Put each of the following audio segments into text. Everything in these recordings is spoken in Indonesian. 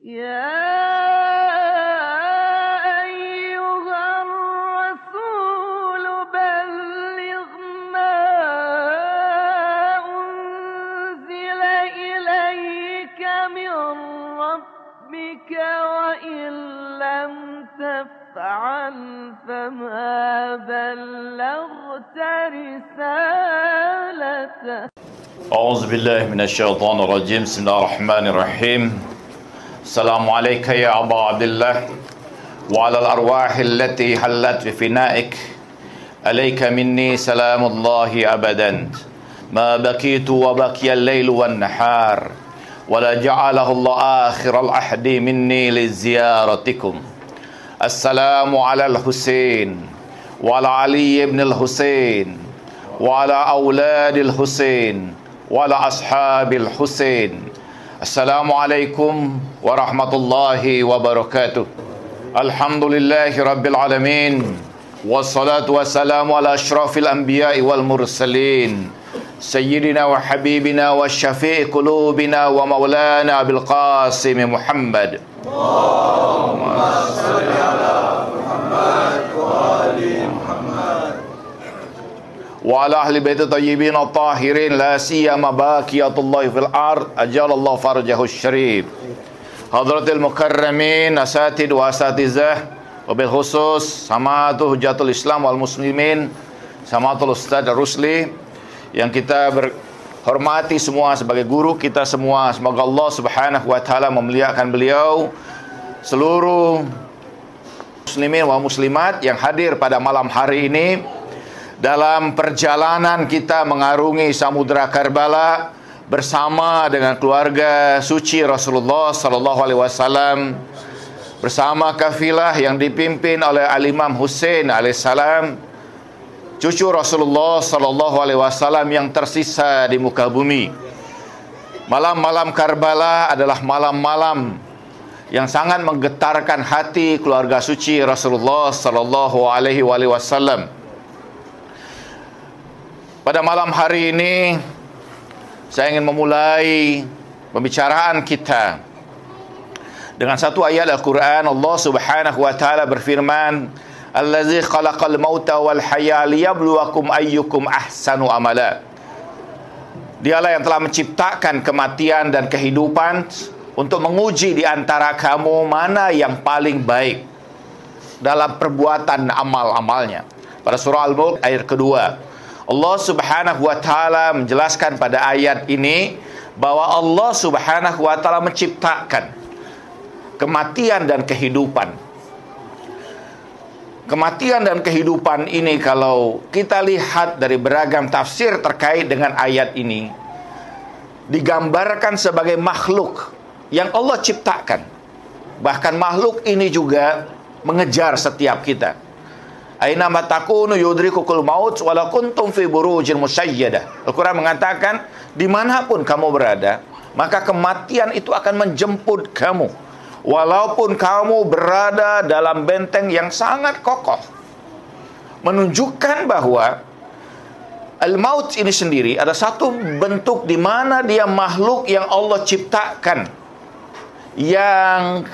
يا أيها الرسول بلغ ما أنزل إليك من ربك وإن لم تفعل فما بلغت رسالته. أعوذ بالله من الشيطان الرجيم. بسم الله الرحمن الرحيم. السلام عليك يا أبا عبد الله وعلى الأرواح التي حلت بفنائك عليك مني سلام الله أبدا ما بكيت وبكي الليل والنهار ولا جعله الله آخر العهد مني لزيارتكم. السلام على الحسين وعلى علي بن الحسين وعلى أولاد الحسين وعلى أصحاب الحسين. Assalamualaikum warahmatullahi wabarakatuh. Alhamdulillahi rabbil alamin. Wassalatu wassalamu ala asyrafil anbiya'i wal mursalin. Sayyidina wa habibina wa syafi'i qulubina wa maulana bil qasim Muhammad. Allahumma salli ala Muhammad wa ali Muhammad. Wa ala ahli baiti tayyibin at-tahirin la siyama baqiyatullahi fil ard ajalallahu farjahu syarif. Hadratil mukarramin asatid wa asatizah wabil khusus samatul hujatul Islam wal muslimin samatul Ustaz Rusli yang kita hormati semua sebagai guru kita semua. Semoga Allah Subhanahu wa taala memuliakan beliau, seluruh muslimin wa muslimat yang hadir pada malam hari ini dalam perjalanan kita mengarungi samudra Karbala bersama dengan keluarga suci Rasulullah sallallahu alaihi wasallam, bersama kafilah yang dipimpin oleh Al-Imam Husain alaihissalam, cucu Rasulullah sallallahu alaihi wasallam yang tersisa di muka bumi. Malam-malam Karbala adalah malam-malam yang sangat menggetarkan hati keluarga suci Rasulullah sallallahu alaihi wasallam. Pada malam hari ini saya ingin memulai pembicaraan kita dengan satu ayat Al-Quran. Allah Subhanahu wa taala berfirman, "Allazi khalaqal mauta wal haya liyabluwakum ayyukum ahsanu amala." Dialah yang telah menciptakan kematian dan kehidupan untuk menguji di antara kamu mana yang paling baik dalam perbuatan amal-amalnya. Pada surah Al-Mulk ayat kedua, Allah Subhanahu wa taala menjelaskan pada ayat ini bahwa Allah Subhanahu wa taala menciptakan kematian dan kehidupan. Kematian dan kehidupan ini kalau kita lihat dari beragam tafsir terkait dengan ayat ini, digambarkan sebagai makhluk yang Allah ciptakan. Bahkan makhluk ini juga mengejar setiap kita. Aina matakunu yudrikukul maut wala kuntum fi burujin musyayyadah. Al-Quran mengatakan dimanapun kamu berada, maka kematian itu akan menjemput kamu, walaupun kamu berada dalam benteng yang sangat kokoh. Menunjukkan bahwa al-maut ini sendiri ada satu bentuk di mana dia makhluk yang Allah ciptakan, yang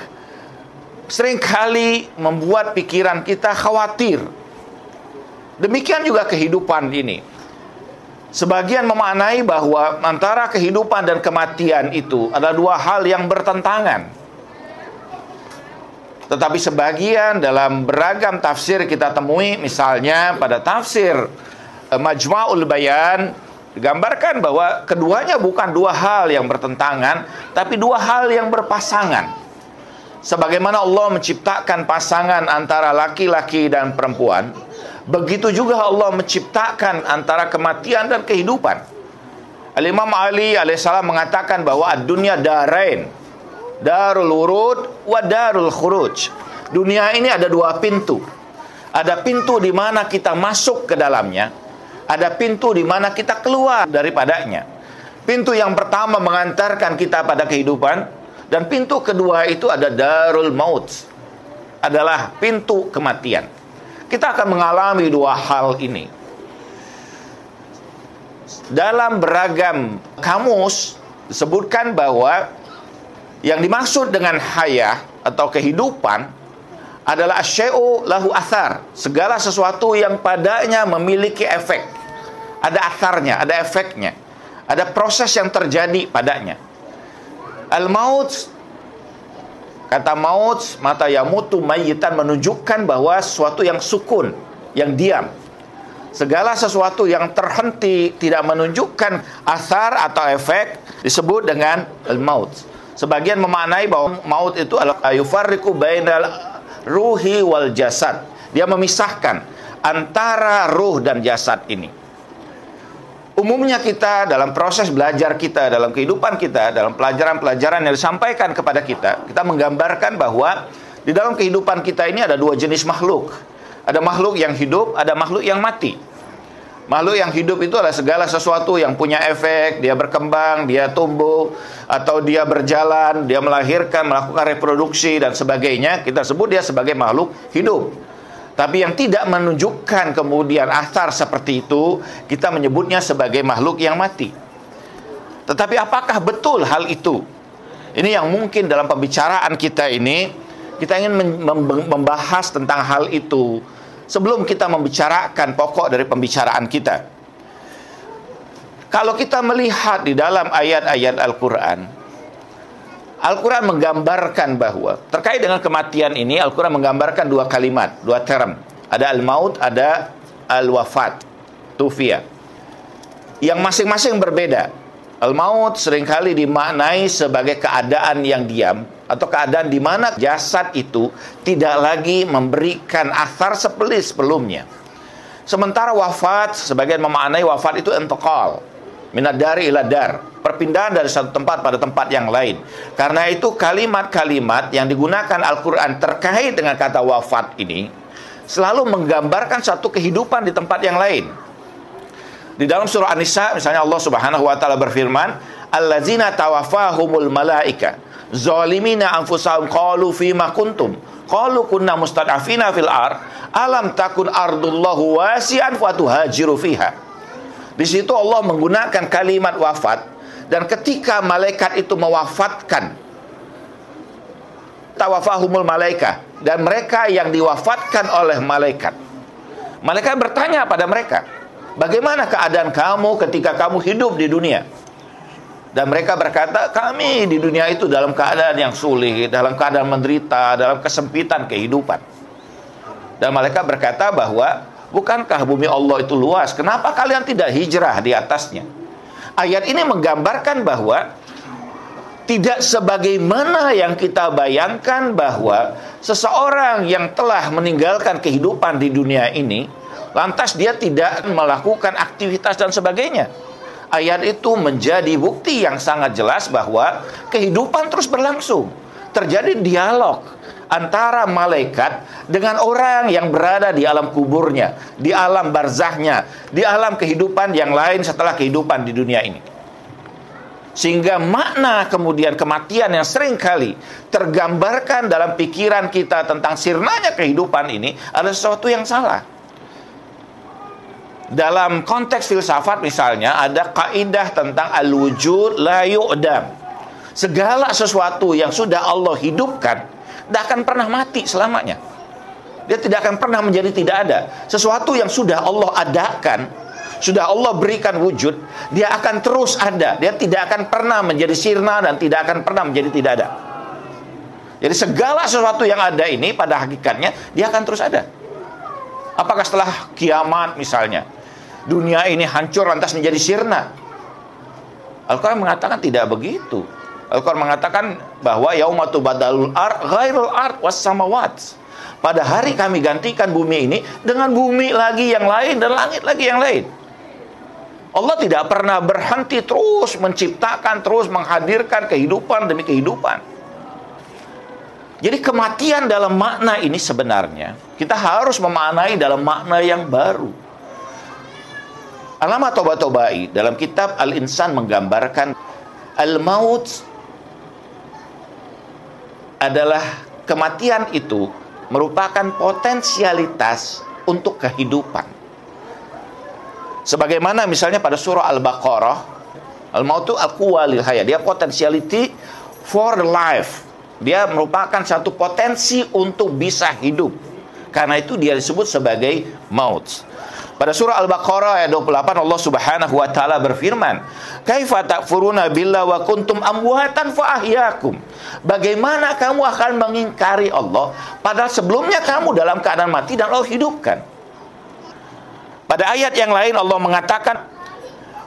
seringkali membuat pikiran kita khawatir. Demikian juga kehidupan ini. Sebagian memaknai bahwa antara kehidupan dan kematian itu adalah dua hal yang bertentangan. Tetapi sebagian dalam beragam tafsir kita temui, misalnya pada tafsir Majma'ul Bayan, digambarkan bahwa keduanya bukan dua hal yang bertentangan, tapi dua hal yang berpasangan. Sebagaimana Allah menciptakan pasangan antara laki-laki dan perempuan, begitu juga Allah menciptakan antara kematian dan kehidupan. Al-Imam Ali alaihissalam mengatakan bahwa ad-dunya darain, darul wurud wa darul khuruj. Dunia ini ada dua pintu. Ada pintu di mana kita masuk ke dalamnya, ada pintu di mana kita keluar daripadanya. Pintu yang pertama mengantarkan kita pada kehidupan, dan pintu kedua itu ada darul maut, adalah pintu kematian. Kita akan mengalami dua hal ini. Dalam beragam kamus disebutkan bahwa Yang dimaksud dengan hayah atau kehidupan adalah asyai'u lahu athar, segala sesuatu yang padanya memiliki efek. Ada atharnya, ada efeknya, ada proses yang terjadi padanya. Al-maut, kata maut, mata yamutu mayyitan, menunjukkan bahwa sesuatu yang sukun, yang diam. Segala sesuatu yang terhenti, tidak menunjukkan athar atau efek, disebut dengan al-maut. Sebagian memaknai bahwa maut itu adalah yufarriqu bainal ruhi wal jasad. Dia memisahkan antara ruh dan jasad ini. Umumnya kita dalam proses belajar kita, dalam kehidupan kita, dalam pelajaran-pelajaran yang disampaikan kepada kita, kita menggambarkan bahwa di dalam kehidupan kita ini ada dua jenis makhluk. Ada makhluk yang hidup, ada makhluk yang mati. Makhluk yang hidup itu adalah segala sesuatu yang punya efek, dia berkembang, dia tumbuh, atau dia berjalan, dia melahirkan, melakukan reproduksi, dan sebagainya. Kita sebut dia sebagai makhluk hidup. Tapi yang tidak menunjukkan kemudian athar seperti itu, kita menyebutnya sebagai makhluk yang mati. Tetapi apakah betul hal itu? Ini yang mungkin dalam pembicaraan kita ini, kita ingin membahas tentang hal itu sebelum kita membicarakan pokok dari pembicaraan kita. Kalau kita melihat di dalam ayat-ayat Al-Quran, Al-Quran menggambarkan bahwa terkait dengan kematian ini, Al-Quran menggambarkan dua kalimat, dua term. Ada al-maut, ada al-wafat, tufiyah, yang masing-masing berbeda. Al-maut seringkali dimaknai sebagai keadaan yang diam, atau keadaan di mana jasad itu tidak lagi memberikan athar seperti sebelumnya. Sementara wafat, sebagian memaknai wafat itu intiqal, minad dari ila dar, perpindahan dari satu tempat pada tempat yang lain. Karena itu kalimat-kalimat yang digunakan Al-Quran terkait dengan kata wafat ini selalu menggambarkan satu kehidupan di tempat yang lain. Di dalam surah An-Nisa misalnya Allah Subhanahu wa taala berfirman, allazina tawaffahumul malaika zalimina anfusahum qalu fima kuntum qalu kunna mustad'afina fil ard alam takun ardullahu wasi'an fatuhajiru fiha. Di situ Allah menggunakan kalimat wafat, dan ketika malaikat itu mewafatkan, tawaffahumul malaika, dan mereka yang diwafatkan oleh malaikat, malaikat bertanya pada mereka, bagaimana keadaan kamu ketika kamu hidup di dunia? Dan mereka berkata, kami di dunia itu dalam keadaan yang sulit, dalam keadaan menderita, dalam kesempitan kehidupan. Dan malaikat berkata bahwa, bukankah bumi Allah itu luas? Kenapa kalian tidak hijrah di atasnya? Ayat ini menggambarkan bahwa tidak sebagaimana yang kita bayangkan bahwa seseorang yang telah meninggalkan kehidupan di dunia ini, lantas dia tidak melakukan aktivitas dan sebagainya. Ayat itu menjadi bukti yang sangat jelas bahwa kehidupan terus berlangsung. Terjadi dialog antara malaikat dengan orang yang berada di alam kuburnya, di alam barzahnya, di alam kehidupan yang lain setelah kehidupan di dunia ini. Sehingga makna kemudian kematian yang seringkali tergambarkan dalam pikiran kita tentang sirnanya kehidupan ini adalah sesuatu yang salah. Dalam konteks filsafat misalnya ada kaidah tentang al-wujud la yu'dam. Segala sesuatu yang sudah Allah hidupkan tidak akan pernah mati selamanya. Dia tidak akan pernah menjadi tidak ada. Sesuatu yang sudah Allah adakan, sudah Allah berikan wujud, dia akan terus ada. Dia tidak akan pernah menjadi sirna dan tidak akan pernah menjadi tidak ada. Jadi segala sesuatu yang ada ini pada hakikatnya dia akan terus ada. Apakah setelah kiamat misalnya dunia ini hancur lantas menjadi sirna? Al-Quran mengatakan tidak begitu. Al-Quran mengatakan bahwa yauma tubadalul ard ghairul ard was samawat. Pada hari kami gantikan bumi ini dengan bumi lagi yang lain dan langit lagi yang lain. Allah tidak pernah berhenti, terus menciptakan, terus menghadirkan kehidupan demi kehidupan. Jadi kematian dalam makna ini sebenarnya kita harus memaknai dalam makna yang baru. Alama Toba-Tobai dalam kitab Al-Insan menggambarkan al-maut adalah kematian itu merupakan potensialitas untuk kehidupan. Sebagaimana misalnya pada surah Al-Baqarah, al-maut itu al-quwa lil hayat, dia potensiality for the life. Dia merupakan satu potensi untuk bisa hidup. Karena itu dia disebut sebagai maut. Pada surah Al-Baqarah ayat 28 Allah Subhanahu wa taala berfirman, "Kaifa takfuruna billahi wa kuntum amwatan fa ahyakum?" Bagaimana kamu akan mengingkari Allah padahal sebelumnya kamu dalam keadaan mati dan Allah hidupkan. Pada ayat yang lain Allah mengatakan,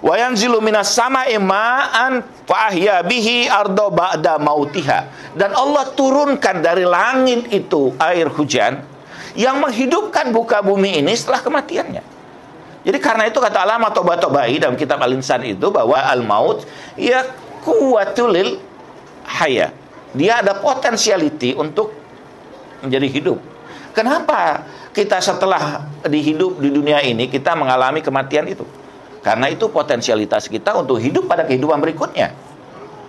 "Wa yanzilu minas sama'i ma'an fa ahya bihi arda ba'da mautiha." Dan Allah turunkan dari langit itu air hujan yang menghidupkan muka bumi ini setelah kematiannya. Jadi karena itu kata Alama Toba-Tobai dalam kitab Al-Insan itu bahwa al-maut ya kuwatulil haya. Dia ada potensiality untuk menjadi hidup. Kenapa kita setelah dihidup di dunia ini kita mengalami kematian itu? Karena itu potensialitas kita untuk hidup pada kehidupan berikutnya.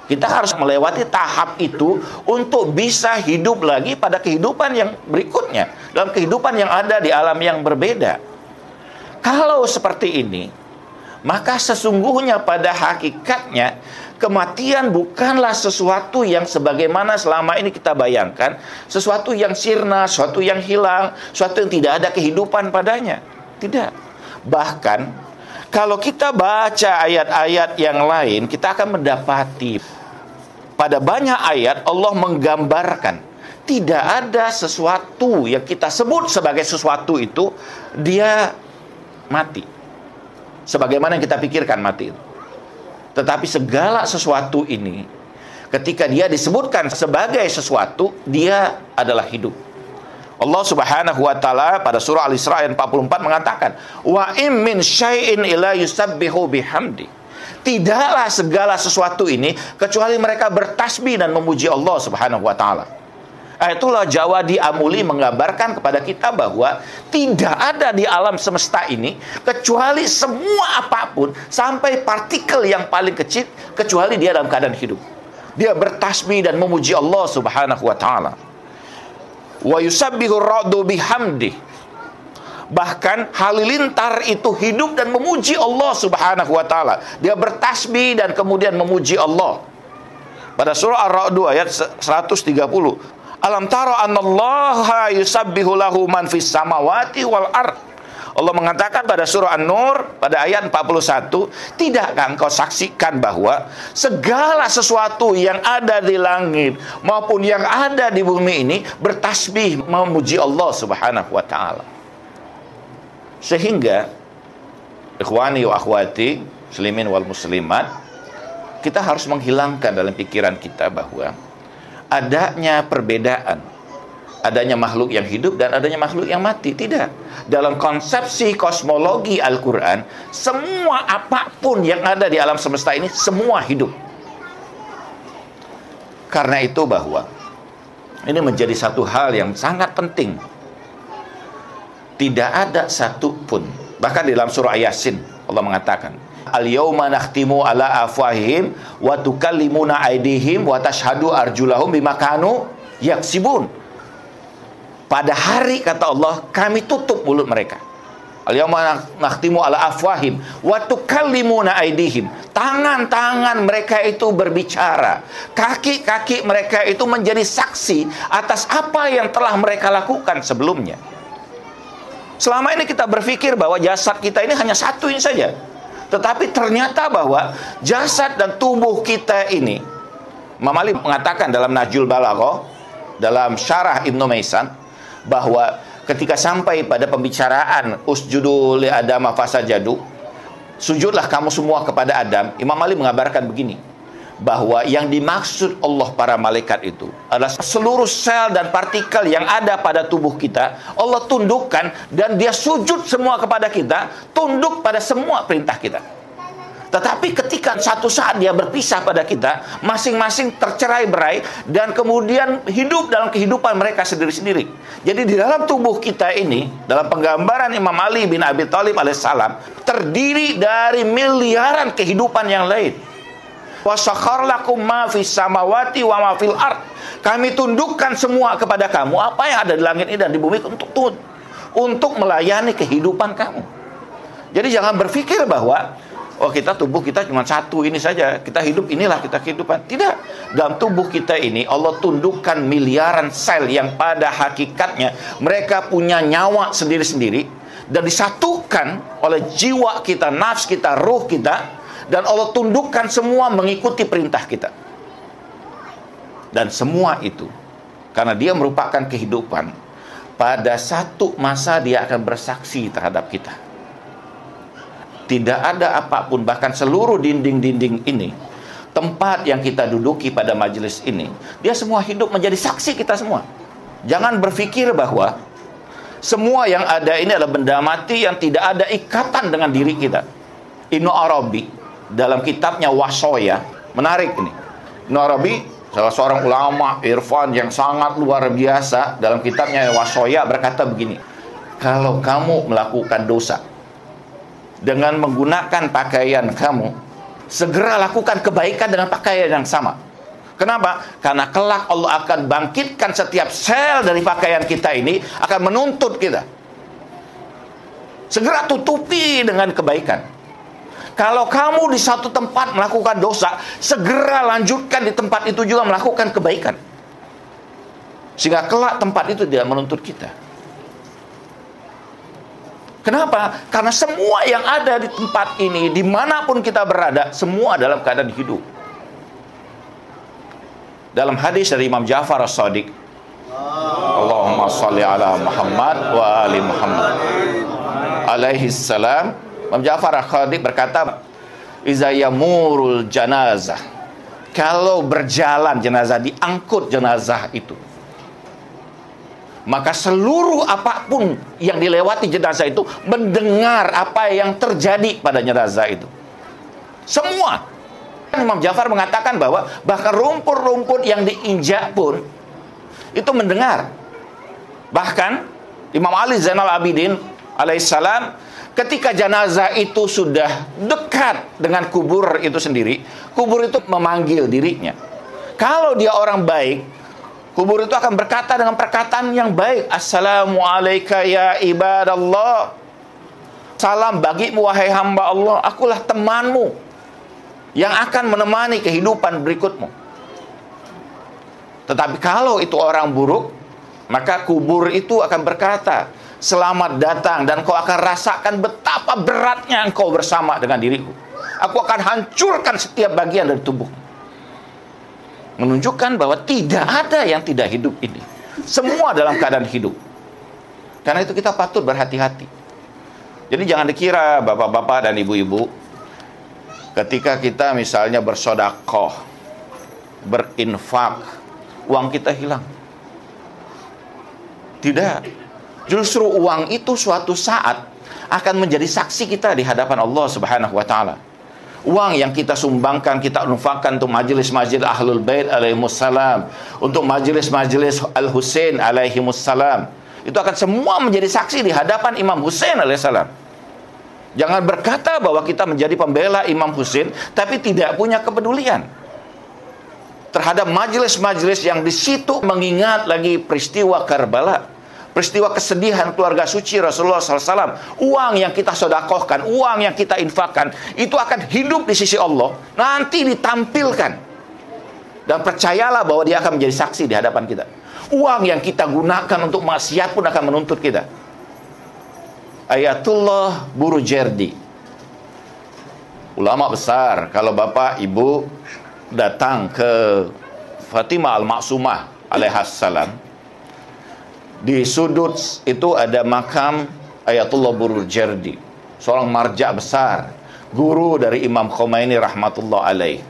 Kita harus melewati tahap itu untuk bisa hidup lagi pada kehidupan yang berikutnya, dalam kehidupan yang ada di alam yang berbeda. Kalau seperti ini, maka sesungguhnya pada hakikatnya kematian bukanlah sesuatu yang sebagaimana selama ini kita bayangkan, sesuatu yang sirna, sesuatu yang hilang, sesuatu yang tidak ada kehidupan padanya. Tidak. Bahkan kalau kita baca ayat-ayat yang lain, kita akan mendapati pada banyak ayat Allah menggambarkan tidak ada sesuatu yang kita sebut sebagai sesuatu itu dia mati. Sebagaimana yang kita pikirkan mati itu. Tetapi segala sesuatu ini ketika dia disebutkan sebagai sesuatu, dia adalah hidup. Allah Subhanahu wa taala pada surah Al-Isra ayat 44 mengatakan, "Wa im min syai'in illa yusabbihu bihamdi." Tidaklah segala sesuatu ini kecuali mereka bertasbih dan memuji Allah Subhanahu wa taala. Itulah Jawadi Amuli menggambarkan kepada kita bahwa tidak ada di alam semesta ini kecuali semua apapun sampai partikel yang paling kecil kecuali dia dalam keadaan hidup. Dia bertasbih dan memuji Allah Subhanahu wa taala. Wa yusabbihu ar-ra'du bihamdi. Bahkan halilintar itu hidup dan memuji Allah Subhanahu wa taala. Dia bertasbih dan kemudian memuji Allah. Pada surah Ar-Ra'd ayat 130, "Alam tara annallaha yusabbihu lahu man fis samawati wal ard." Allah mengatakan pada surah An-Nur pada ayat 41, "Tidakkah engkau saksikan bahwa segala sesuatu yang ada di langit maupun yang ada di bumi ini bertasbih memuji Allah Subhanahu wa taala." Sehingga ikhwani wa akhwati muslimin wal muslimat, kita harus menghilangkan dalam pikiran kita bahwa adanya perbedaan, adanya makhluk yang hidup dan adanya makhluk yang mati. Tidak. Dalam konsepsi kosmologi Al-Quran, semua apapun yang ada di alam semesta ini semua hidup. Karena itu bahwa ini menjadi satu hal yang sangat penting. Tidak ada satu pun, bahkan di dalam surah Yasin Allah mengatakan, "Al-yauma nakhtimu ala afwahihim wa tukallimuna aydihim wa tashhadu arjulahum bima kanu yaksibun." Pada hari kata Allah, kami tutup mulut mereka. Al-yauma nakhtimu ala afwahim wa tukallimuna aydihim. Tangan-tangan mereka itu berbicara, kaki-kaki mereka itu menjadi saksi atas apa yang telah mereka lakukan sebelumnya. Selama ini kita berpikir bahwa jasad kita ini hanya satu ini saja. Tetapi ternyata bahwa jasad dan tubuh kita ini, Imam Ali mengatakan dalam Nahjul Balaghah, dalam syarah Ibnu Maisan, bahwa ketika sampai pada pembicaraan usjudu li Adam fasajadu, sujudlah kamu semua kepada Adam, Imam Ali mengabarkan begini, bahwa yang dimaksud Allah para malaikat itu adalah seluruh sel dan partikel yang ada pada tubuh kita Allah tundukkan dan dia sujud semua kepada kita, tunduk pada semua perintah kita. Tetapi ketika satu saat dia berpisah pada kita, masing-masing tercerai-berai dan kemudian hidup dalam kehidupan mereka sendiri-sendiri. Jadi di dalam tubuh kita ini, dalam penggambaran Imam Ali bin Abi Thalib alaihissalam, terdiri dari miliaran kehidupan yang lain. Wasakhar lakum ma fis samawati wa ma fil ard. Kami tundukkan semua kepada kamu apa yang ada di langit ini dan di bumi untuk melayani kehidupan kamu. Jadi jangan berpikir bahwa Oh, tubuh kita cuma satu ini saja, kita hidup inilah kita kehidupan. Tidak. Dalam tubuh kita ini Allah tundukkan miliaran sel yang pada hakikatnya mereka punya nyawa sendiri-sendiri dan disatukan oleh jiwa kita, nafs kita, ruh kita, dan Allah tundukkan semua mengikuti perintah kita. Dan semua itu karena dia merupakan kehidupan, pada satu masa dia akan bersaksi terhadap kita. Tidak ada apapun, bahkan seluruh dinding-dinding ini, tempat yang kita duduki pada majelis ini, dia semua hidup menjadi saksi kita semua. Jangan berpikir bahwa semua yang ada ini adalah benda mati yang tidak ada ikatan dengan diri kita. Ibnu Arabi dalam kitabnya Wasoya, menarik ini. Ibnu Arabi, salah seorang ulama irfan yang sangat luar biasa, dalam kitabnya Wasoya berkata begini, kalau kamu melakukan dosa dengan menggunakan pakaian kamu, segera lakukan kebaikan dengan pakaian yang sama. Kenapa? Karena kelak Allah akan bangkitkan setiap sel dari pakaian kita ini, akan menuntut kita. Segera tutupi dengan kebaikan. Kalau kamu di satu tempat melakukan dosa, segera lanjutkan di tempat itu juga melakukan kebaikan. Sehingga kelak tempat itu tidak menuntut kita. Kenapa? Karena semua yang ada di tempat ini, dimanapun kita berada, semua dalam keadaan hidup. Dalam hadis dari Imam Ja'far As-Shadiq, Allahumma salli ala Muhammad wa ali Muhammad alaihi salam, Imam Ja'far As-Shadiq berkata, iza yamurul janazah, kalau berjalan jenazah, diangkut jenazah itu, maka seluruh apapun yang dilewati jenazah itu mendengar apa yang terjadi pada jenazah itu. Semua. Imam Ja'far mengatakan bahwa bahkan rumput-rumput yang diinjak pun itu mendengar. Bahkan Imam Ali Zainal Abidin alaihissalam, ketika jenazah itu sudah dekat dengan kubur itu sendiri, kubur itu memanggil dirinya. Kalau dia orang baik, kubur itu akan berkata dengan perkataan yang baik, Assalamualaikum ya ibadallah, salam bagimu wahai hamba Allah, akulah temanmu yang akan menemani kehidupan berikutmu. Tetapi kalau itu orang buruk, maka kubur itu akan berkata, selamat datang, dan kau akan rasakan betapa beratnya engkau bersama dengan diriku. Aku akan hancurkan setiap bagian dari tubuh. Menunjukkan bahwa tidak ada yang tidak hidup ini. Semua dalam keadaan hidup. Karena itu kita patut berhati-hati. Jadi jangan dikira bapak-bapak dan ibu-ibu, ketika kita misalnya bersedekah, berinfak, uang kita hilang. Tidak. Justru uang itu suatu saat akan menjadi saksi kita di hadapan Allah Subhanahu wa taala. Uang yang kita sumbangkan, kita infakkan untuk majelis-majelis Ahlul Bait alaihimussalam, untuk majelis-majelis Al-Husain alaihimussalam, itu akan semua menjadi saksi di hadapan Imam Husain alaihissalam. Jangan berkata bahwa kita menjadi pembela Imam Husain tapi tidak punya kepedulian terhadap majelis-majelis yang di situ mengingat lagi peristiwa Karbala, peristiwa kesedihan keluarga suci Rasulullah SAW. Uang yang kita sedekahkan, uang yang kita infakkan, itu akan hidup di sisi Allah, nanti ditampilkan. Dan percayalah bahwa dia akan menjadi saksi di hadapan kita. Uang yang kita gunakan untuk maksiat pun akan menuntut kita. Ayatullah Burujerdi, ulama besar. Kalau bapak ibu datang ke Fatimah Al-Maksumah alaihassalam, di sudut itu ada makam Ayatullah Burujerdi, seorang marja besar, guru dari Imam Khomeini rahmatullah alaih.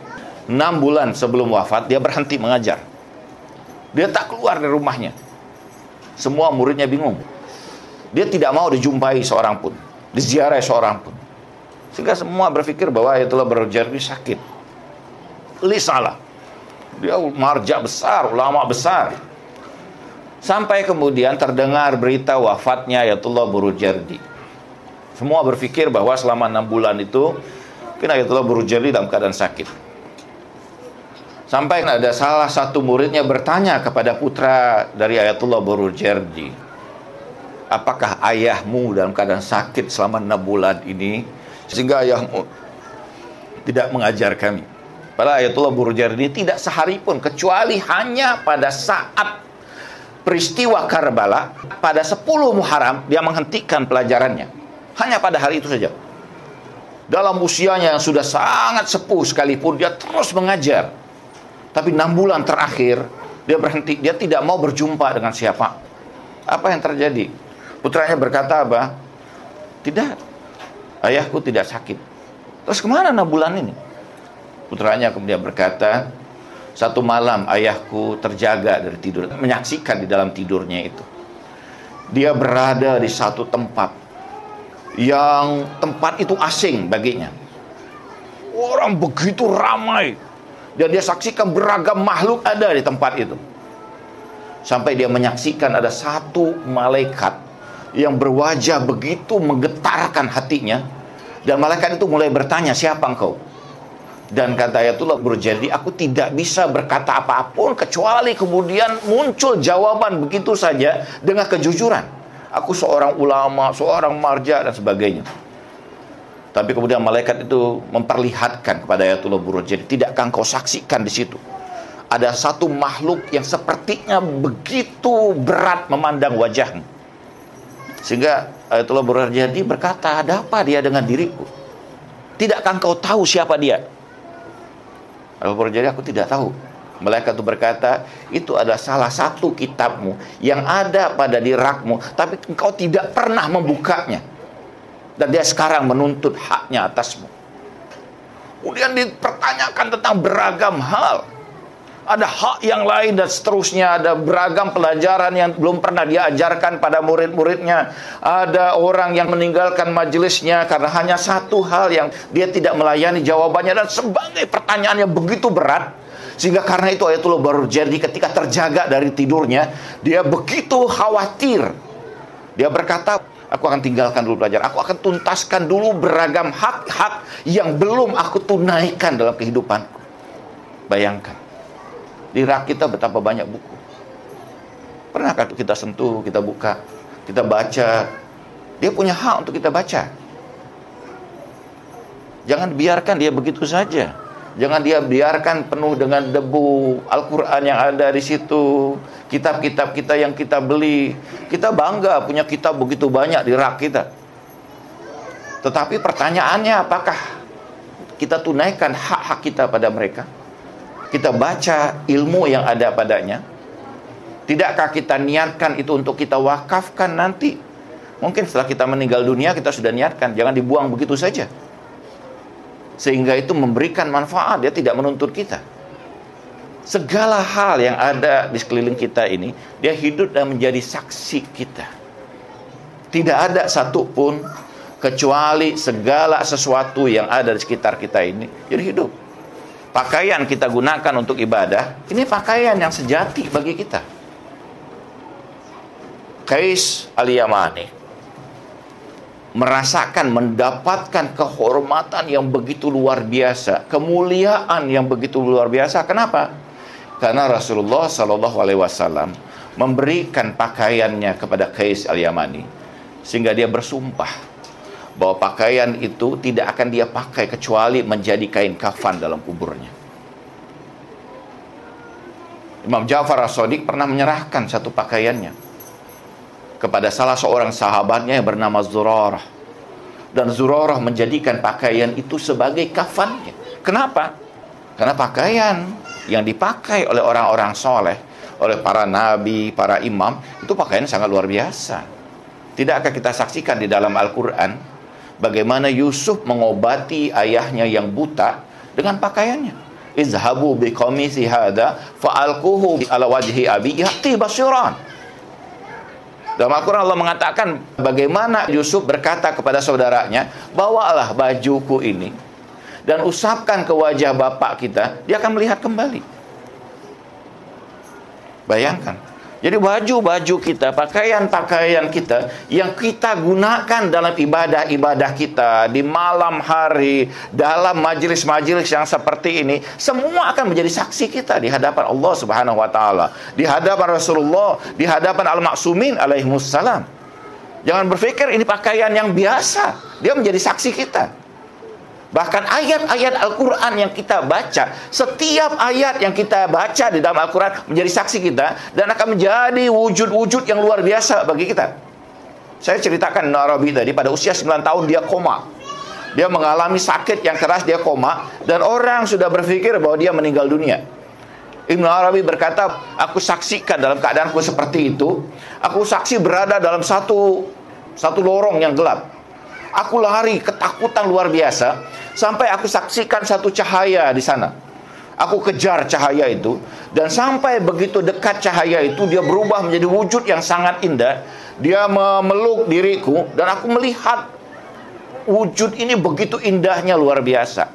6 bulan sebelum wafat dia berhenti mengajar. Dia tak keluar dari rumahnya. Semua muridnya bingung. Dia tidak mau dijumpai seorang pun, diziarahi seorang pun. Sehingga semua berpikir bahwa Ayatullah Burujerdi sakit. Salah. Dia marja besar, ulama besar. Sampai kemudian terdengar berita wafatnya Ayatullah Burujerdi. Semua berpikir bahwa selama 6 bulan itu mungkin Ayatullah Burujerdi dalam keadaan sakit. Sampai ada salah satu muridnya bertanya kepada putra dari Ayatullah Burujerdi, apakah ayahmu dalam keadaan sakit selama 6 bulan ini, sehingga ayahmu tidak mengajar kami. Padahal Ayatullah Burjardi tidak sehari pun, kecuali hanya pada saat peristiwa Karbala, pada 10 Muharram, dia menghentikan pelajarannya. Hanya pada hari itu saja. Dalam usianya yang sudah sangat sepuh sekalipun, dia terus mengajar. Tapi 6 bulan terakhir, dia berhenti. Dia tidak mau berjumpa dengan siapa. Apa yang terjadi? Putranya berkata apa? Tidak, ayahku tidak sakit. Terus kemana 6 bulan ini? Putranya kemudian berkata, satu malam ayahku terjaga dari tidur, menyaksikan di dalam tidurnya itu. Dia berada di satu tempat yang tempat itu asing baginya. Orang begitu ramai. Dan dia saksikan beragam makhluk ada di tempat itu. Sampai dia menyaksikan ada satu malaikat yang berwajah begitu menggetarkan hatinya. Dan malaikat itu mulai bertanya, siapa engkau? Dan kata Ayatullah Burjardi, aku tidak bisa berkata apapun kecuali kemudian muncul jawaban begitu saja dengan kejujuran. Aku seorang ulama, seorang marja dan sebagainya. Tapi kemudian malaikat itu memperlihatkan kepada Ayatullah Burjardi, tidakkah engkau saksikan di situ ada satu makhluk yang sepertinya begitu berat memandang wajahmu. Sehingga Ayatullah Burjardi berkata, ada apa dia dengan diriku? Tidakkah engkau tahu siapa dia? Ayatullah Burjardi, aku tidak tahu. Malaikat itu berkata, itu adalah salah satu kitabmu yang ada pada di rakmu, tapi engkau tidak pernah membukanya. Dan dia sekarang menuntut haknya atasmu. Kemudian dipertanyakan tentang beragam hal. Ada hak yang lain dan seterusnya. Ada beragam pelajaran yang belum pernah diajarkan pada murid-muridnya. Ada orang yang meninggalkan majelisnya karena hanya satu hal yang dia tidak melayani jawabannya. Dan sebagai pertanyaannya begitu berat, sehingga karena itu Ayatullah Burjardi ketika terjaga dari tidurnya, dia begitu khawatir. Dia berkata, aku akan tinggalkan dulu pelajaran. Aku akan tuntaskan dulu beragam hak-hak yang belum aku tunaikan dalam kehidupanku. Bayangkan, di rak kita betapa banyak buku. Pernahkah kita sentuh, kita buka, kita baca? Dia punya hak untuk kita baca. Jangan biarkan dia begitu saja. Jangan dia biarkan penuh dengan debu Al-Quran yang ada di situ. Kitab-kitab kita yang kita beli. Kita bangga punya kitab begitu banyak di rak kita. Tetapi pertanyaannya, apakah kita tunaikan hak-hak kita pada mereka? Kita baca ilmu yang ada padanya? Tidakkah kita niatkan itu untuk kita wakafkan nanti? Mungkin setelah kita meninggal dunia kita sudah niatkan. Jangan dibuang begitu saja. Sehingga itu memberikan manfaat, dia tidak menuntut kita. Segala hal yang ada di sekeliling kita ini, dia hidup dan menjadi saksi kita. Tidak ada satupun kecuali segala sesuatu yang ada di sekitar kita ini jadi hidup. Pakaian kita gunakan untuk ibadah, ini pakaian yang sejati bagi kita. Qais Al-Yamani merasakan, mendapatkan kehormatan yang begitu luar biasa, kemuliaan yang begitu luar biasa. Kenapa? Karena Rasulullah SAW memberikan pakaiannya kepada Qais Al-Yamani, sehingga dia bersumpah bahwa pakaian itu tidak akan dia pakai kecuali menjadi kain kafan dalam kuburnya. Imam Ja'far As-Shadiq pernah menyerahkan satu pakaiannya kepada salah seorang sahabatnya yang bernama Zurarah. Dan Zurarah menjadikan pakaian itu sebagai kafannya. Kenapa? Karena pakaian yang dipakai oleh orang-orang soleh, oleh para nabi, para imam, itu pakaian sangat luar biasa. Tidakkah kita saksikan di dalam Al-Quran bagaimana Yusuf mengobati ayahnya yang buta dengan pakaiannya? Izhabu biqamisi hada fa'alquhu ala wajhi abi ya'ti basiran. Dalam Al-Quran Allah mengatakan bagaimana Yusuf berkata kepada saudaranya, bawalah bajuku ini dan usapkan ke wajah bapak kita, dia akan melihat kembali. Bayangkan. Jadi baju-baju kita, pakaian-pakaian kita yang kita gunakan dalam ibadah-ibadah kita, di malam hari, dalam majelis-majelis yang seperti ini, semua akan menjadi saksi kita di hadapan Allah Subhanahu wa taala, di hadapan Rasulullah, di hadapan Al-Ma'sumin alaihimussalam. Jangan berpikir ini pakaian yang biasa, dia menjadi saksi kita. Bahkan ayat-ayat Al-Quran yang kita baca, setiap ayat yang kita baca di dalam Al-Quran menjadi saksi kita dan akan menjadi wujud-wujud yang luar biasa bagi kita. Saya ceritakan Ibnu Arabi tadi, pada usia 9 tahun dia koma. Dia mengalami sakit yang keras, dia koma, dan orang sudah berpikir bahwa dia meninggal dunia. Ibnu Arabi berkata, aku saksikan dalam keadaanku seperti itu, aku saksi berada dalam satu lorong yang gelap. Aku lari ketakutan luar biasa sampai aku saksikan satu cahaya di sana. Aku kejar cahaya itu, dan sampai begitu dekat cahaya itu dia berubah menjadi wujud yang sangat indah. Dia memeluk diriku dan aku melihat wujud ini begitu indahnya, luar biasa.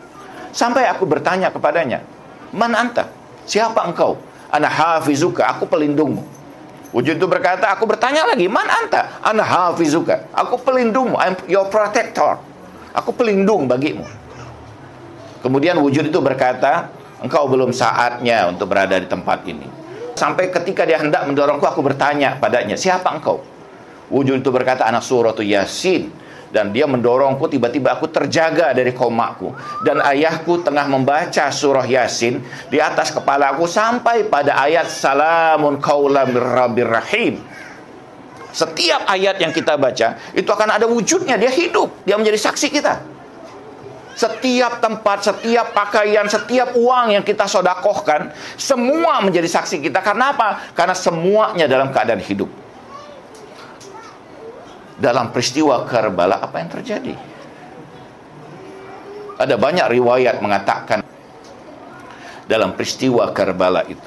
Sampai aku bertanya kepadanya, "Man anta? Siapa engkau?" "Ana hafizuka, aku pelindungmu." Wujud itu berkata, aku bertanya lagi, "Man anta?" "Ana hafizuka, aku pelindungmu, I'm your protector. Aku pelindung bagimu." Kemudian wujud itu berkata, "Engkau belum saatnya untuk berada di tempat ini." Sampai ketika dia hendak mendorongku, aku bertanya padanya, "Siapa engkau?" Wujud itu berkata, "Ana suratul Yasin." Dan dia mendorongku, tiba-tiba aku terjaga dari komaku. Dan ayahku tengah membaca surah Yasin di atas kepala aku sampai pada ayat Salamun qaulan mir rabbir rahim. Setiap ayat yang kita baca, itu akan ada wujudnya, dia hidup, dia menjadi saksi kita. Setiap tempat, setiap pakaian, setiap uang yang kita sodakohkan, semua menjadi saksi kita. Karena apa? Karena semuanya dalam keadaan hidup. Dalam peristiwa Karbala, apa yang terjadi? Ada banyak riwayat mengatakan dalam peristiwa Karbala itu,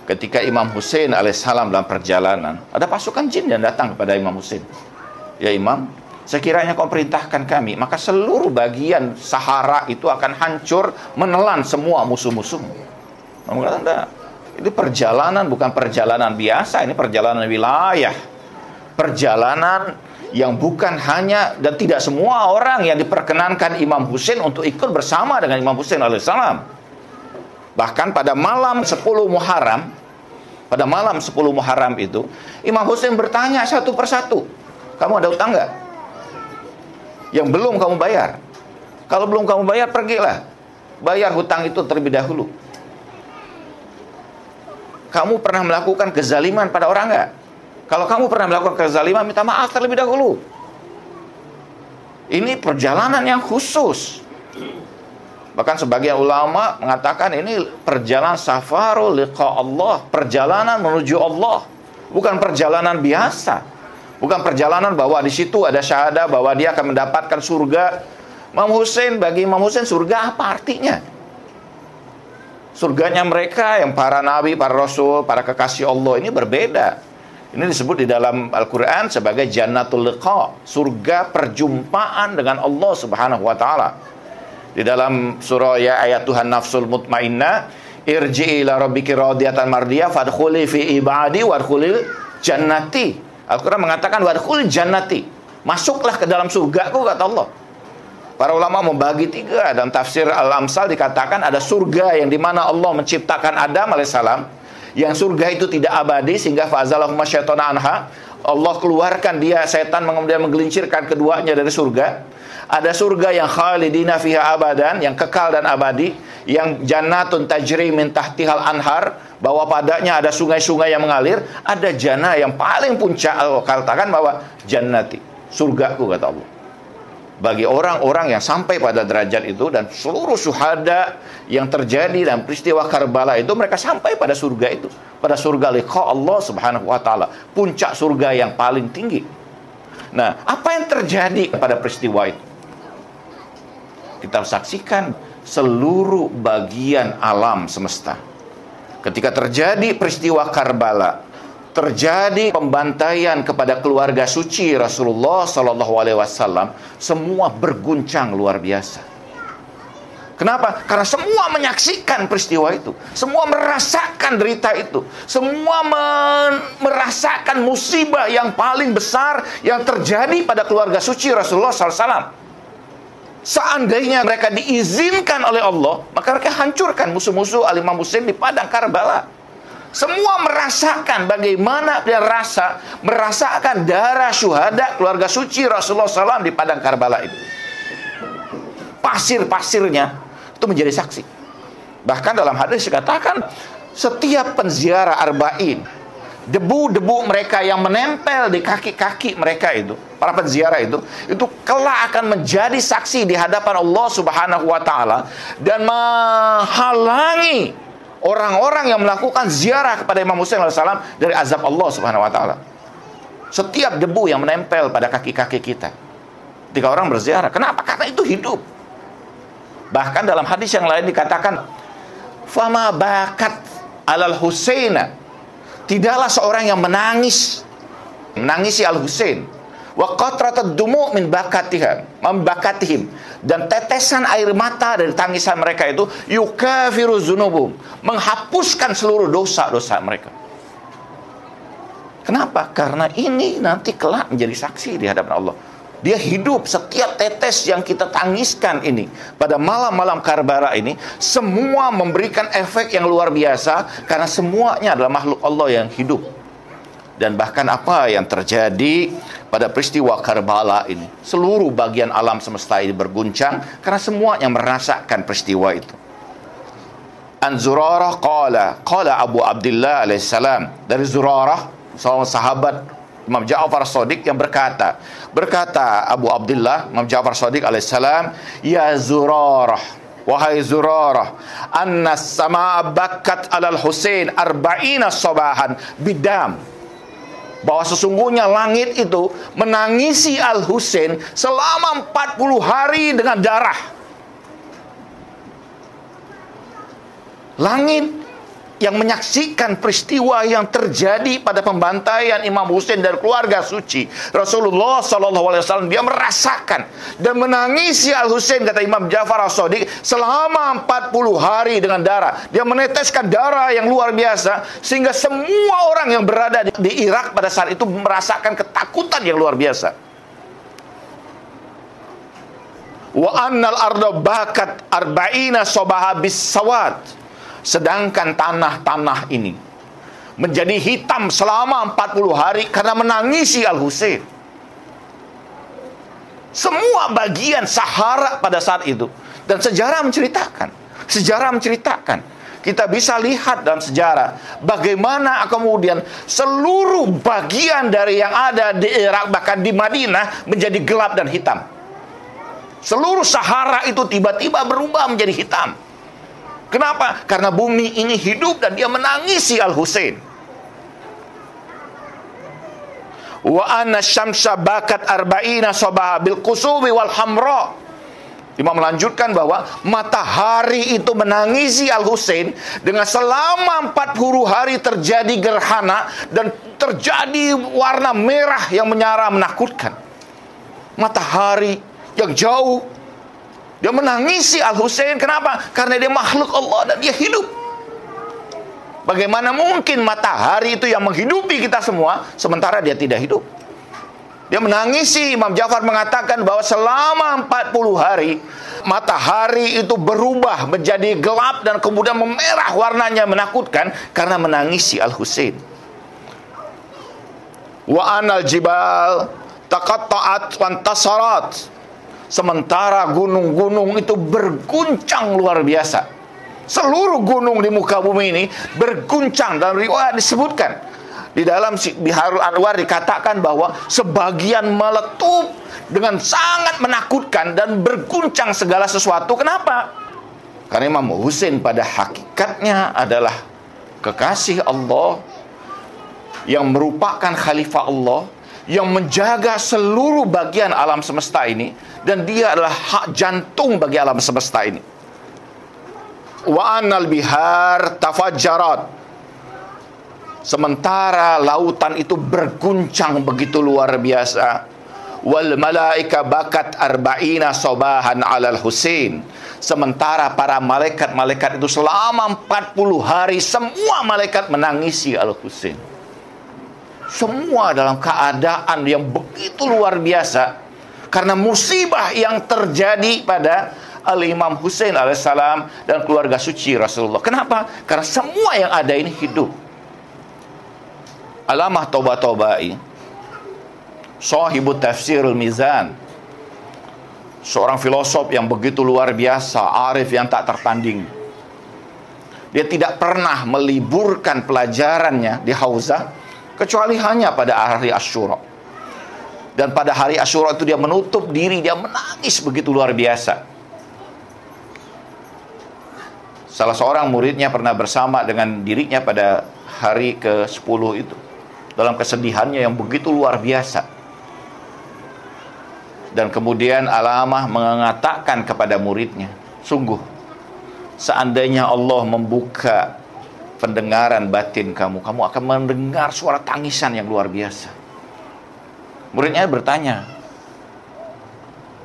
ketika Imam Hussein alaihissalam dalam perjalanan, ada pasukan jin yang datang kepada Imam Hussein. "Ya Imam, sekiranya kau perintahkan kami, maka seluruh bagian Sahara itu akan hancur, menelan semua musuh-musuhmu." Imam mengatakan, ini perjalanan bukan perjalanan biasa, ini perjalanan wilayah. Perjalanan yang bukan hanya, dan tidak semua orang yang diperkenankan Imam Hussein untuk ikut bersama dengan Imam Hussein alaihissalam. Bahkan pada malam 10 Muharram, pada malam 10 Muharram itu, Imam Hussein bertanya satu persatu, "Kamu ada utang nggak? Yang belum kamu bayar? Kalau belum kamu bayar, pergilah. Bayar hutang itu terlebih dahulu. Kamu pernah melakukan kezaliman pada orang nggak? Kalau kamu pernah melakukan kezaliman, minta maaf terlebih dahulu." Ini perjalanan yang khusus. Bahkan sebagian ulama mengatakan ini perjalanan safarul liqa Allah, perjalanan menuju Allah, bukan perjalanan biasa, bukan perjalanan bahwa di situ ada syahadah bahwa dia akan mendapatkan surga. Bagi Imam Hussein surga apa artinya? Surganya mereka yang para nabi, para rasul, para kekasih Allah ini berbeda. Ini disebut di dalam Al-Quran sebagai Jannatul Liqa, surga perjumpaan dengan Allah Subhanahu wa Ta'ala. Di dalam surah ya ayat Tuhan Nafsul Mutmainnah, "Irji'i ila rabbiki radiyatan mardiyah fadkhuli fi ibadi wadkhulil jannati." Al-Quran mengatakan wadkhulil jannati, masuklah ke dalam surgaku, kata Allah. Para ulama membagi tiga. Dalam tafsir Al-Amsal dikatakan ada surga yang dimana Allah menciptakan Adam alaihissalam, yang surga itu tidak abadi sehingga fa'azalahum syaitana anha, Allah keluarkan dia, setan kemudian menggelincirkan keduanya dari surga. Ada surga yang khalidina fiha abadan, yang kekal dan abadi, yang jannatun tajri min tahtihal anhar, bahwa padanya ada sungai-sungai yang mengalir. Ada jannah yang paling puncak, Allah katakan bahwa jannati, surgaku, kata Allah. Bagi orang-orang yang sampai pada derajat itu, dan seluruh syuhada yang terjadi dalam peristiwa Karbala itu, mereka sampai pada surga itu, pada surga liqa Allah Subhanahu wa Ta'ala, puncak surga yang paling tinggi. Nah, apa yang terjadi pada peristiwa itu? Kita saksikan seluruh bagian alam semesta. Ketika terjadi peristiwa Karbala, terjadi pembantaian kepada keluarga suci Rasulullah SAW, semua berguncang luar biasa. Kenapa? Karena semua menyaksikan peristiwa itu, semua merasakan derita itu, semua merasakan musibah yang paling besar yang terjadi pada keluarga suci Rasulullah SAW. Seandainya mereka diizinkan oleh Allah, maka mereka hancurkan musuh-musuh Al-Imam Hussein di padang Karbala. Semua merasakan bagaimana dia merasakan darah syuhada keluarga suci Rasulullah SAW di padang Karbala itu. pasir-pasirnya itu menjadi saksi. Bahkan dalam hadis dikatakan setiap penziarah arba'in, debu-debu mereka yang menempel di kaki-kaki mereka itu, para penziarah itu kelak akan menjadi saksi di hadapan Allah Subhanahu wa taala dan menghalangi orang-orang yang melakukan ziarah kepada Imam Husain alaihissalam dari azab Allah Subhanahu wa taala. Setiap debu yang menempel pada kaki-kaki kita ketika orang berziarah, kenapa? Karena itu hidup. Bahkan dalam hadis yang lain dikatakan, fama bakat alal Husaina, tidaklah seorang yang menangisi Al-Husain, wa qatratad dumu' min bakatihim, dan tetesan air mata dari tangisan mereka itu yukafiru dzunubum, menghapuskan seluruh dosa-dosa mereka. Kenapa? Karena ini nanti kelak menjadi saksi di hadapan Allah. Dia hidup, setiap tetes yang kita tangiskan ini pada malam-malam Karbala ini semua memberikan efek yang luar biasa, karena semuanya adalah makhluk Allah yang hidup. Dan bahkan apa yang terjadi pada peristiwa Karbala ini, seluruh bagian alam semesta ini berguncang karena semuanya merasakan peristiwa itu. An Zurarah qala Abu Abdullah alaihissalam, dari Zurarah, seorang sahabat Imam Ja'far Shadiq yang berkata Abu Abdullah Imam Ja'far Shadiq alaihissalam, ya Zurarah, wahai Zurarah, anna samaa bakat alal Husain arba'ina sabahan bidam, bahwa sesungguhnya langit itu menangisi Al-Husain selama 40 hari dengan darah. Langit yang menyaksikan peristiwa yang terjadi pada pembantaian Imam Husain dan keluarga suci Rasulullah SAW, dia merasakan dan menangisi Al-Husain, kata Imam Ja'far As-Shadiq, selama 40 hari dengan darah. Dia meneteskan darah yang luar biasa sehingga semua orang yang berada di Irak pada saat itu merasakan ketakutan yang luar biasa. Wa annal arda bakat arba'ina sabaha bis sawad, sedangkan tanah-tanah ini menjadi hitam selama 40 hari karena menangisi Al-Husain. Semua bagian Sahara pada saat itu. Dan sejarah menceritakan. Kita bisa lihat dalam sejarah bagaimana kemudian seluruh bagian dari yang ada di Irak, bahkan di Madinah, menjadi gelap dan hitam. Seluruh Sahara itu tiba-tiba berubah menjadi hitam. Kenapa? Karena bumi ini hidup dan dia menangisi Al-Husain. Wa anna syamsa bakat arba'ina sabaha bil qusubi wal hamra. Imam melanjutkan bahwa matahari itu menangisi Al-Husain dengan selama 40 hari terjadi gerhana dan terjadi warna merah yang menyala menakutkan. Matahari yang jauh, dia menangisi Al-Husain. Kenapa? Karena dia makhluk Allah dan dia hidup. Bagaimana mungkin matahari itu yang menghidupi kita semua, sementara dia tidak hidup? Dia menangisi. Imam Ja'far mengatakan bahwa selama 40 hari, matahari itu berubah menjadi gelap dan kemudian memerah warnanya menakutkan karena menangisi Al-Husain. Wa anal jibal taqatta'at wa intasarat, sementara gunung-gunung itu berguncang luar biasa. Seluruh gunung di muka bumi ini berguncang. Dalam riwayat disebutkan, di dalam Biharul Anwar dikatakan bahwa sebagian meletup dengan sangat menakutkan dan berguncang segala sesuatu. Kenapa? Karena Imam Husain pada hakikatnya adalah kekasih Allah yang merupakan khalifah Allah, yang menjaga seluruh bagian alam semesta ini, dan dia adalah hak jantung bagi alam semesta ini. Wa annal bihar tafajjarat, sementara lautan itu berguncang begitu luar biasa. Wal malaika bakat arba'ina sabahan alal Husain, sementara para malaikat-malaikat itu selama 40 hari semua malaikat menangisi Al-Husain. Semua dalam keadaan yang begitu luar biasa karena musibah yang terjadi pada Al-Imam Husain alaihissalam dan keluarga suci Rasulullah. Kenapa? Karena semua yang ada ini hidup. Alamah Tabatabai, Shahibut Tafsirul Mizan, Seorang filosof yang begitu luar biasa, arif yang tak tertanding. Dia tidak pernah meliburkan pelajarannya di Hauzah kecuali hanya pada hari Asyura. Dan pada hari Asyura itu dia menutup diri, dia menangis begitu luar biasa. Salah seorang muridnya pernah bersama dengan dirinya pada hari ke-10 itu, dalam kesedihannya yang begitu luar biasa. Dan kemudian Alamah mengatakan kepada muridnya, sungguh, seandainya Allah membuka pendengaran batin kamu, kamu akan mendengar suara tangisan yang luar biasa. Muridnya bertanya,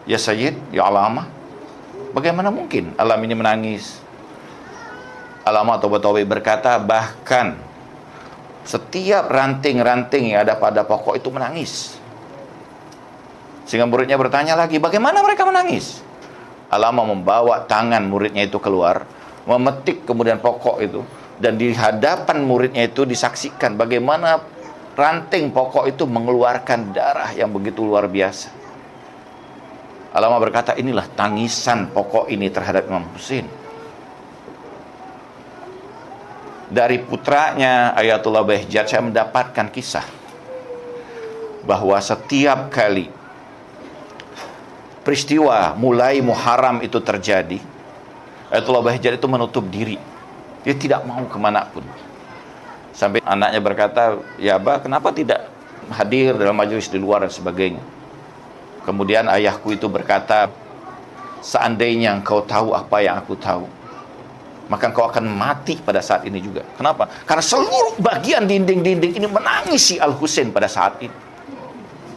ya Sayyid, ya Alamah, bagaimana mungkin alam ini menangis? Alamah Toba-Toba berkata, bahkan setiap ranting-ranting yang ada pada pokok itu menangis. Sehingga muridnya bertanya lagi, bagaimana mereka menangis? Alamah membawa tangan muridnya itu keluar, memetik kemudian pokok itu, dan di hadapan muridnya itu disaksikan bagaimana ranting pokok itu mengeluarkan darah yang begitu luar biasa. Alamah berkata, inilah tangisan pokok ini terhadap Imam Husain. Dari putranya Ayatullah Bahjat saya mendapatkan kisah bahwa setiap kali peristiwa mulai Muharram itu terjadi, Ayatullah Bahjat itu menutup diri. Dia tidak mau kemanapun. Sampai anaknya berkata, ya Abah, kenapa tidak hadir dalam majelis di luar dan sebagainya. Kemudian ayahku itu berkata, seandainya engkau tahu apa yang aku tahu, maka engkau akan mati pada saat ini juga. Kenapa? Karena seluruh bagian dinding-dinding ini menangisi Al-Husain pada saat ini.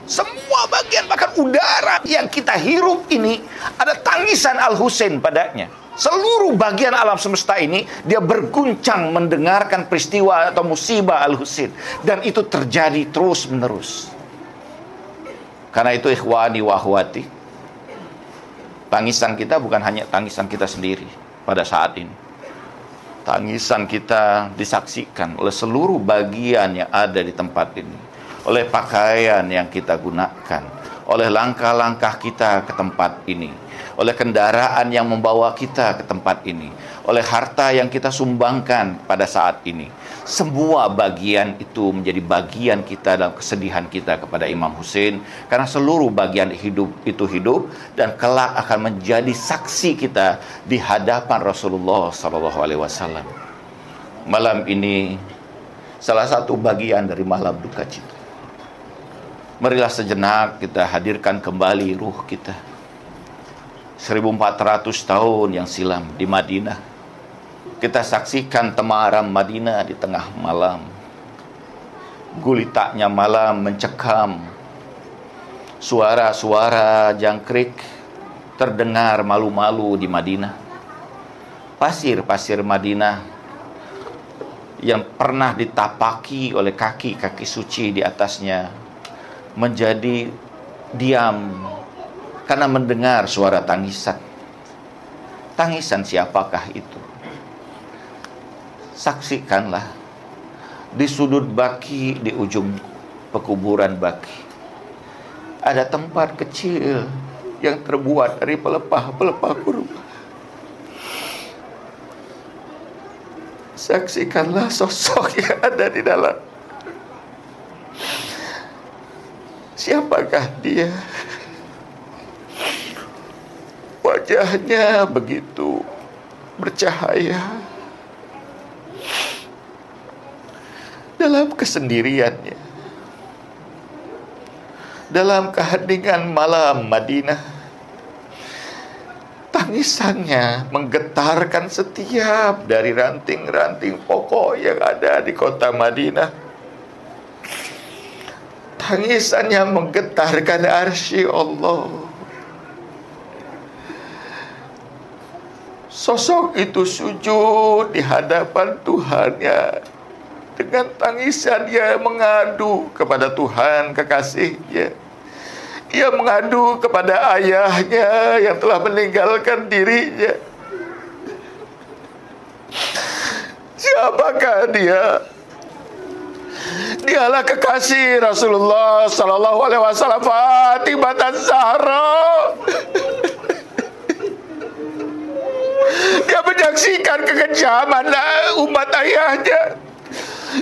Semua bagian, bahkan udara yang kita hirup ini, ada tangisan Al-Husain padanya. Seluruh bagian alam semesta ini, dia berguncang mendengarkan peristiwa atau musibah Al-Husain. Dan itu terjadi terus menerus. Karena itu ikhwani wa akhwati, tangisan kita bukan hanya tangisan kita sendiri pada saat ini. Tangisan kita disaksikan oleh seluruh bagian yang ada di tempat ini, oleh pakaian yang kita gunakan, oleh langkah-langkah kita ke tempat ini, oleh kendaraan yang membawa kita ke tempat ini, oleh harta yang kita sumbangkan pada saat ini. Semua bagian itu menjadi bagian kita dalam kesedihan kita kepada Imam Husain, karena seluruh bagian hidup itu hidup dan kelak akan menjadi saksi kita di hadapan Rasulullah SAW. Malam ini salah satu bagian dari malam duka cita. Marilah sejenak kita hadirkan kembali ruh kita. 1400 tahun yang silam di Madinah, kita saksikan temaram Madinah di tengah malam. Gulitaknya malam mencekam. Suara-suara jangkrik terdengar malu-malu di Madinah. Pasir-pasir Madinah yang pernah ditapaki oleh kaki-kaki suci di atasnya menjadi diam karena mendengar suara tangisan. Tangisan siapakah itu? Saksikanlah di sudut Baki, di ujung pekuburan Baki, ada tempat kecil yang terbuat dari pelepah-pelepah kurma. Saksikanlah sosok yang ada di dalam. Siapakah dia? Wajahnya begitu bercahaya. Dalam kesendiriannya, dalam keheningan malam Madinah, tangisannya menggetarkan setiap dari ranting-ranting pokok yang ada di kota Madinah. Tangisannya menggetarkan arsy Allah. Sosok itu sujud di hadapan Tuhannya. Dengan tangisan dia mengadu kepada Tuhan kekasihnya. Ia mengadu kepada ayahnya yang telah meninggalkan dirinya. Siapakah dia? Dialah kekasih Rasulullah Sallallahu Alaihi Wasallam, Fatimah Zahra. Dia menyaksikan kekejaman umat ayahnya.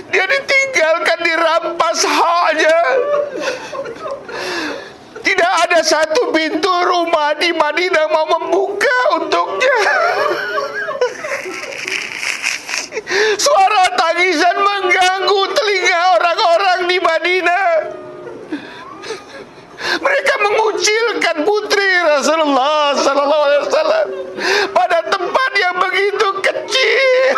Dia ditinggalkan, dirampas haknya. Tidak ada satu pintu rumah di Madinah mau membuka untuknya. Suara tangisan mengganggu telinga orang-orang di Madinah. Mereka mengucilkan putri Rasulullah sallallahu alaihi wasallam pada tempat yang begitu kecil.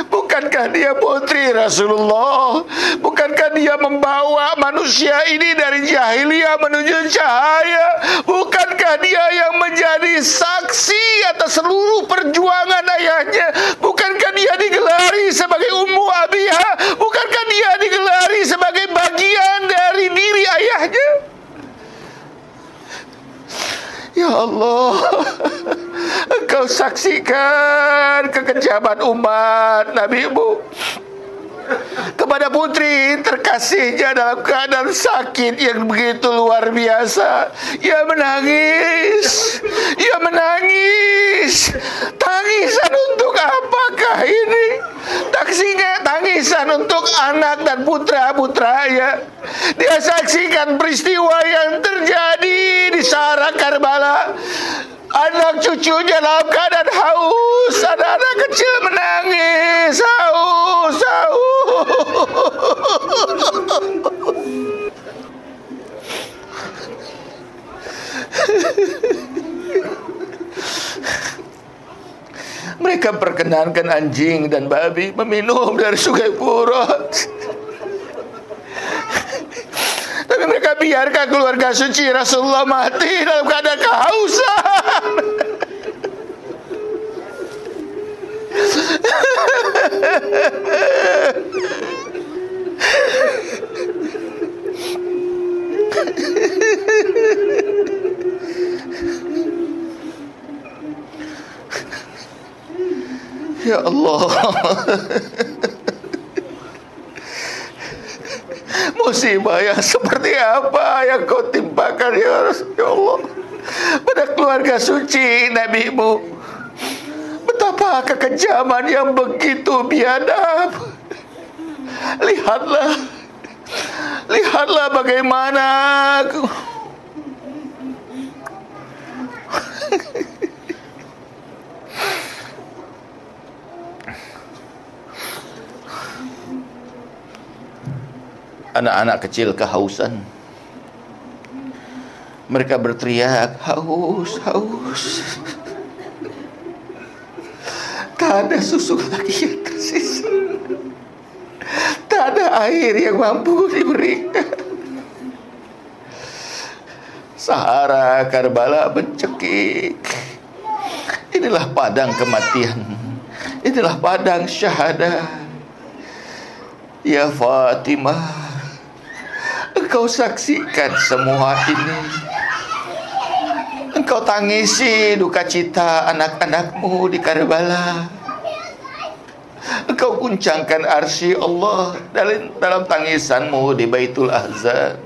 Bukankah dia putri Rasulullah? Bukankah dia membawa manusia ini dari jahiliyah menuju cahaya? Bukankah dia yang menjadi saksi atas seluruh perjuangan ayahnya? Bukankah dia digelari sebagai Ummu Abiha? Bukankah dia digelari sebagai bagian dari diri ayahnya? Ya Allah, Engkau saksikan kekejaman umat Nabi-Mu kepada putri terkasihnya dalam keadaan sakit yang begitu luar biasa. Ia menangis. Tangisan untuk apakah ini? Tangisan untuk anak dan putra-putranya. Dia saksikan peristiwa yang terjadi di Sahara Karbala. Anak cucunya dalam keadaan haus. Anak-anak kecil menangis. Haus. Mereka perkenankan anjing dan babi meminum dari sungai Furat. Tapi mereka biarkan keluarga suci Rasulullah mati dalam keadaan kehausan. Ya Allah, musibah yang seperti apa yang Kau timpakan ya Allah pada keluarga suci Nabi-Mu? Betapa kekejaman yang begitu biadab. Lihatlah bagaimana anak-anak kecil kehausan. Mereka berteriak, haus. Tak ada susu lagi yang tersisa. Tak ada air yang mampu diberikan. Sahara Karbala mencekik. Inilah padang kematian. Inilah padang syahadah. Ya Fatimah, Engkau saksikan semua ini. Engkau tangisi duka cita anak-anak-Mu di Karbala. Engkau guncangkan arsy Allah dalam tangisan-Mu di Baitul Ahzab.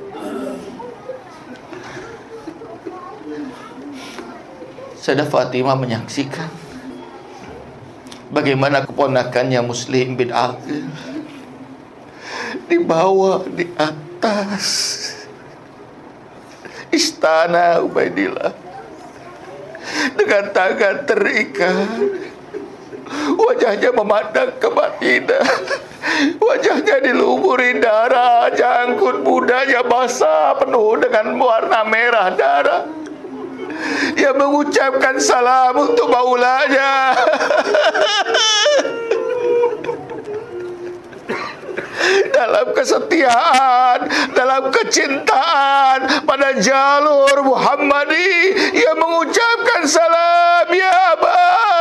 Sayyidah Fatimah menyaksikan bagaimana keponakannya Muslim bin Aqil dibawa di atas istana Ubaidillah dengan tangan terikat. Wajahnya memandang ke Madinah. Wajahnya dilumuri darah. Janggut budanya basah penuh dengan warna merah darah. Ia mengucapkan salam untuk maulanya. Dalam kesetiaan, dalam kecintaan pada jalur Muhammadi, ia mengucapkan salam, ya Aba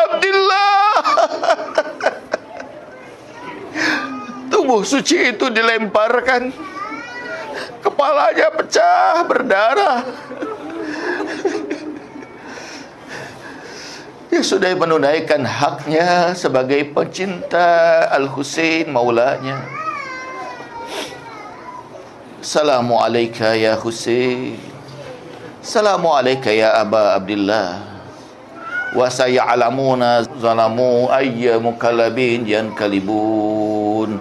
Abdillah. Tubuh suci itu dilemparkan, kepalanya pecah berdarah. Dia sudah menunaikan haknya sebagai pencinta Al-Husain maulanya. Assalamualaikum ya Husain. Assalamualaikum ya Aba Abdillah. Wa sayalamuna zalamu ayya mukallabin yankalibun.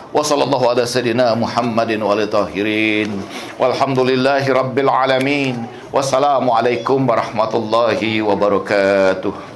Wa sallallahu ala sayyidina Muhammadin wa alihi tahirin. Walhamdulillahi rabbil alamin. Wassalamualaikum warahmatullahi wabarakatuh.